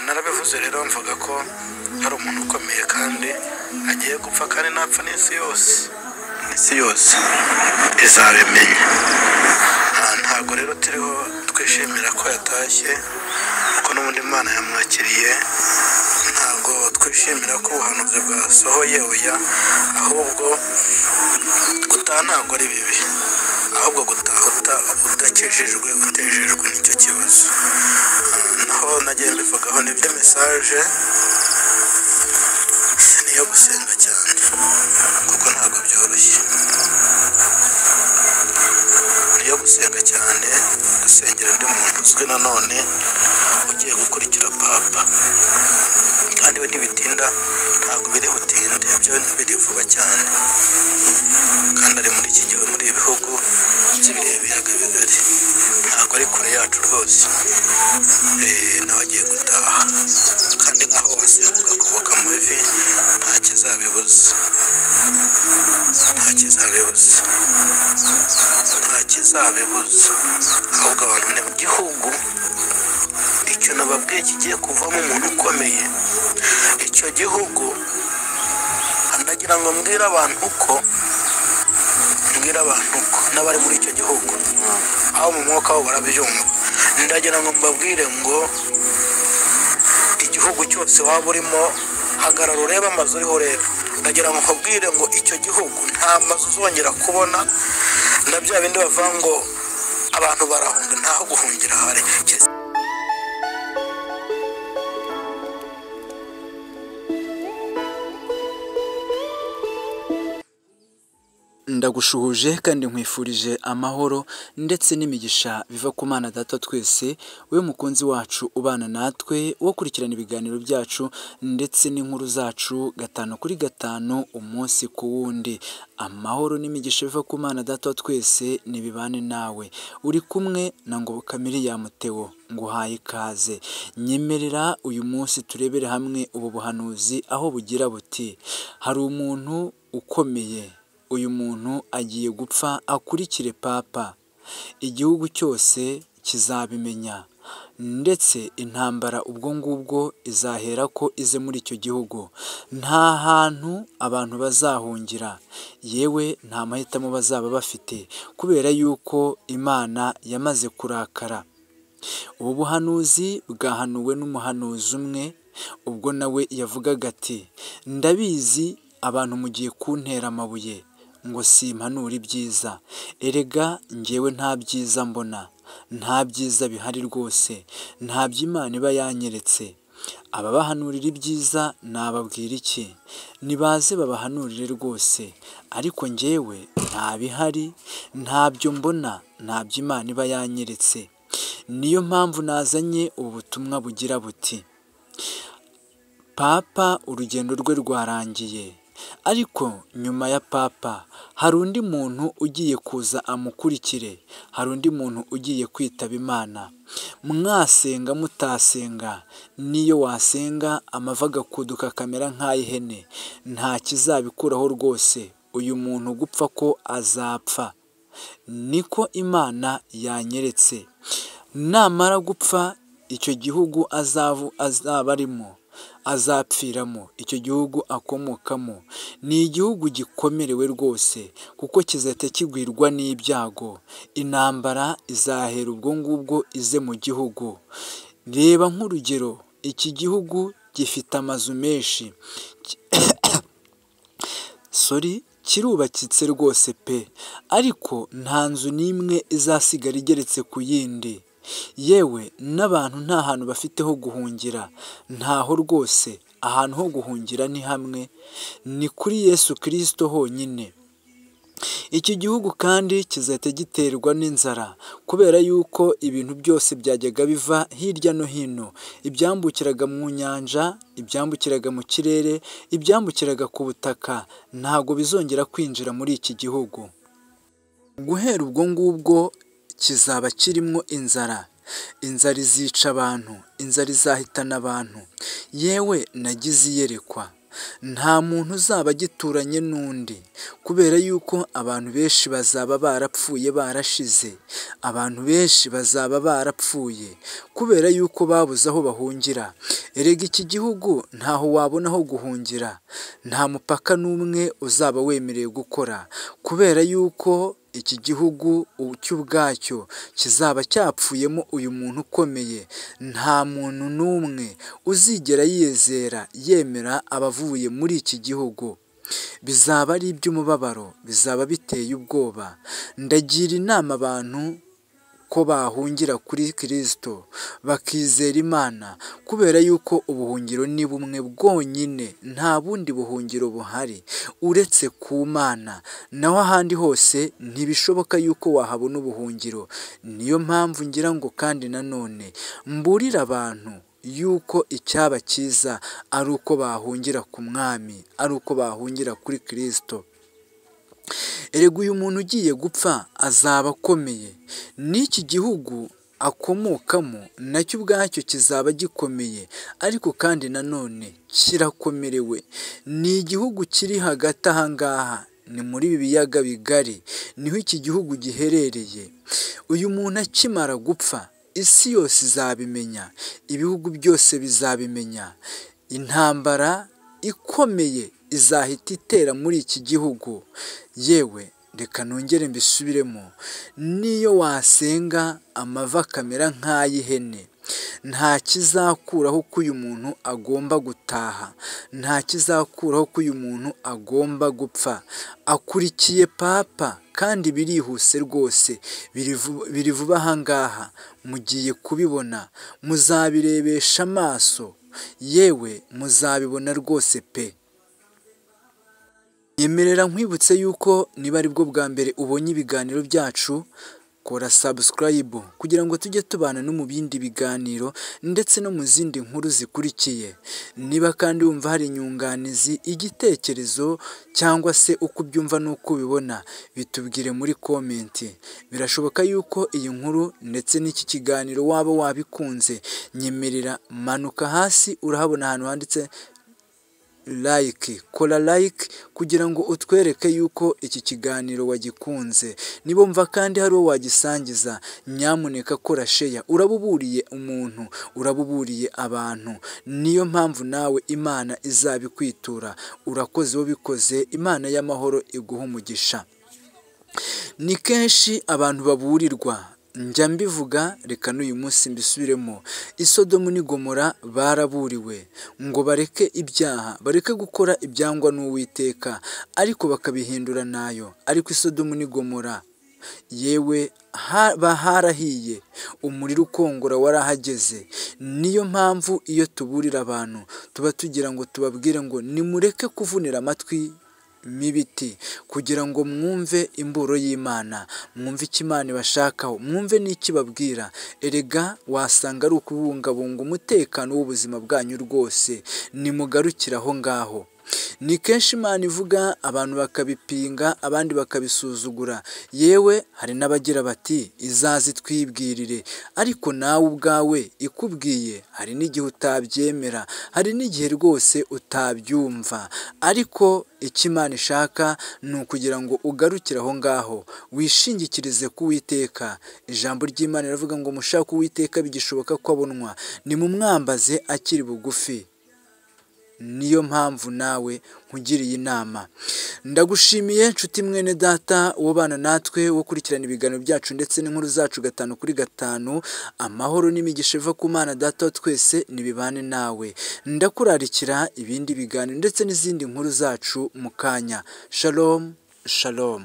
narabivuze rero mvuga ko hari umuntu ukomeye kandi agiye gupfa kandi napfa n'isi yose izabimenya. Ntabwo rero turiho twishimira ko yatashye kuko n'ubundi Imana yamwakiriye. Ntabwo twishimira ko ubuhanuzi bwasohoye, oya, ahubwo gutaha ntabwo ari bibi, ahubwo gutaha udakejejwe utejejwe nicyo kibazo. Naho nagiye mbivugaho nibyo mesaje niyo gusenga cyane kuko ntabwo byoroshye, niyo gusenga cyane, gusengera undi muntu uzwi nanone ugiye gukurikira papa, kandi we ntibitinda, ntabwo biri butinde, byo biri vuba cyane, kandi ari muri iki gihugu, muri ibi bihugu by'ibiyaga bigari, ntabwo ari kure yacu rwose. Nawe agiye gutaha kandi nkaho wasenga ugakoboka mu ivi nta kizabibuza, ahubwo abantu ni mu gihugu icyo nababwiye kigiye kuvamo umuntu ukomeye. Icyo gihugu ndagira ngo mbwira abantu ko n'abari muri icyo gihugu aho mu mwuka wabo barabyumva, ndagira ngo mbabwire ngo igihugu cyose waba urimo hagarara urebe amazu uriho ureba. Ndagira ngo nkubwire ngo icyo gihugu nta mazu uzongera kubona, na bya bindi bavuga ngo abantu barahunga, ntaho guhungira hari. Ndagushuhuje kandi nkwifurije amahoro ndetse n'imigisha biva ku Mana Data twese, we mukunzi wacu ubana natwe wo kurikirana ibiganiro byacu ndetse n'inkuru zacu 5 umunsi ku wundi. Amahoro n'imigisha biva ku Mana Data twese nibibane nawe. Uri kumwe na Ngoboka Miriam Theo, nguhaye ikaze. Nyemerera uyu munsi turebere hamwe ubu buhanuzi aho bugira buti: hari umuntu ukomeye, uyu muntu agiye gupfa akurikire papa, igihugu cyose kizabimenya, ndetse intambara ubwo ngubwo izahera ko ize muri icyo gihugu. Nta hantu abantu bazahungira, yewe nta mahitamo bazaba bafite, kubera yuko Imana yamaze kurakara. Ubu buhanuzi bwahanuwe n'umuhanuzi umwe, ubwo nawe yavugaga ati: ndabizi abantu mugiye kuntera amabuye ngo simpanura ibyiza, erega njyewe nta byiza mbona, nta byiza bihari rwose, nta by'Imana iba yanyeretse. Ababahanurira ibyiza nababwira iki? Nibaze babahanurire rwose, ariko njyewe nta bihari, ntabyo mbona, nta by'Imana iba yanyeretse. Niyo mpamvu nazanye ubu butumwa bugira buti: papa urugendo rwe rwarangiye, ariko nyuma ya papa hari undi muntu ugiye kuza amukurikire, hari undi muntu ugiye kwitaba Imana. Mwasenga mutasenga, niyo wasenga amavi agakuduka akamera nk'ay'ihene, nta kizabikuraho rwose. Uyu muntu gupfa ko azapfa, niko Imana yanyeretse. Namara gupfa, icyo gihugu azaba arimo, azapfiramo, icyo gihugu akomokamo ni igihugu gikomerewe rwose, kuko kizahita kigwirwa n'ibyago. Intambara izahera ubwo ngubwo ize mu gihugu. Reba nk'urugero, iki gihugu gifite amazu menshi kirubakitse rwose pe, ariko nta nzu n'imwe izasigara igeretse ku yindi. Yewe n'abantu nta hantu bafite ho guhungira, ntaho rwose. Ahantu ho guhungira ni hamwe, ni kuri Yesu Kristo honyine. Iki gihugu kandi kizahita giterwa n'inzara, kubera yuko ibintu byose byajyaga biva hirya no hino, ibyambukiraga mu nyanja, ibyambukiraga mu kirere, ibyambukiraga ku butaka, ntago bizongera kwinjira muri iki gihugu. Guhera ubwo ngubwo kizaba kirimo inzara. Inzara izica abantu, inzara izahitana abantu. Yewe nagize iyerekwa, nta muntu uzaba agituranye n'undi, kubera yuko abantu benshi bazaba barapfuye barashize, abantu benshi bazaba barapfuye kubera yuko babuze aho bahungira. Erega iki gihugu ntaho wabona aho guhungira, nta mupaka n'umwe uzaba wemerewe gukora, kubera yuko iki gihugu cyo ubwacyo kizaba cyapfuyemo uyu muntu ukomeye. Nta muntu n'umwe uzigera yizera yemera abavuye muri iki gihugu. Bizaba ari iby'umubabaro, bizaba biteye ubwoba. Ndagira inama abantu ko bahungira kuri Kristo bakizera Imana, kubera yuko ubuhungiro ni bumwe bwonyine, nta bundi buhungiro buhari uretse ku Mana, naho ahandi hose ntibishoboka yuko wahabona ubuhungiro. Niyo mpamvu ngira ngo kandi nanone mburira abantu yuko icyaba cyiza ari uko bahungira ku Mwami, ari uko bahungira kuri Kristo. Erega uyu muntu ugiye gupfa azaba akomeye, n'iki gihugu akomokamo nacyo ubwacyo kizaba gikomeye, ariko kandi nanone kirakomerewe. Ni igihugu kiri hagati aha ngaha, ni muri ibi biyaga bigari niho iki gihugu giherereye. Uyu muntu akimara gupfa isi yose izabimenya, ibihugu byose bizabimenya. Intambara ikomeye izahita itera muri iki gihugu. Yewe reka nongere mbisubiremo, niyo wasenga amava akamera nk'ay'ihene, nta kizakuraho ko uyu muntu agomba gutaha, nta kizakuraho ko uyu muntu agomba gupfa. Akurikiye papa kandi birihuse rwose, biri vuba aha ngaha, mugiye kubibona, muzabirebesha amaso, yewe muzabibona rwose pe. Nyemerera nkwibutse yuko niba ari bwo bwa mbere ubonye ibiganiro byacu, kora subscribe kugira ngo tujye tubana no mu bindi biganiro ndetse no mu zindi nkuru zikurikiye. Niba kandi wumva hari inyunganizi, igitekerezo cyangwa se uko ubyumva n'uko ubibona, bitubwire muri komenti. Birashoboka yuko iyi nkuru ndetse n'iki kiganiro waba wabikunze. Nyemerera manuka hasi, urahabona ahantu handitse like, kora like kugira ngo utwereke yuko iki kiganiro wagikunze. Niba wumva kandi hari uwo wagisangiza, nyamuneka kora share. Urabuburiye umuntu, urabuburiye abantu, niyo mpamvu nawe Imana izabikwitura. Urakoze wabikoze, Imana y'amahoro iguha umugisha. Ni kenshi abantu baburirwa, njya mbivuga, reka n'uyu munsi mbisubiremo. I Sodomu n'i Gomora baraburiwe ngo bareke ibyaha, bareke gukora ibyangwa n'Uwiteka, ariko bakabihindura nayo. Ariko i Sodomu n'i Gomora yewe harahiye, umuriro ukongora warahageze. Niyo mpamvu iyo tuburira abantu tuba tugira ngo tubabwire ngo nimureke kuvunira amatwi mibiti, kugira ngo mwumve imburo y'Imana, mwumve icyo Imana ibashakaho, mwumve n'icyo ibabwira. Erega wasanga ari ukubungabunga umutekano w'ubuzima bwanyu rwose. Nimugarukire aho ngaho. Ni kenshi Imana ivuga abantu bakabipinga, abandi bakabisuzugura. Yewe hari n'abagira bati izaze twibwirire, ariko nawe ubwawe ikubwiye hari n'igihe utabyemera, hari n'igihe rwose utabyumva. Ariko icyo Imana ishaka ni ukugira ngo ugarukire aho ngaho, wishingikirize ku Uwiteka. Ijambo ry'Imana riravuga ngo mushake Uwiteka bigishoboka ko abonwa, nimumwambaze akiri bugufi. Niyo mpamvu nawe nkugiriye inama. Ndagushimiye nshuti mwene data ubana natwe, wo kurikirana ibiganiro byacu ndetse n'inkuru zacu 5 kuri 5. Amahoro n'imigisha iva ku Mana Data wa twese nibibane nawe. Ndakurarikira ibindi biganiro ndetse n'izindi nkuru zacu mu kanya. Shalom, shalom.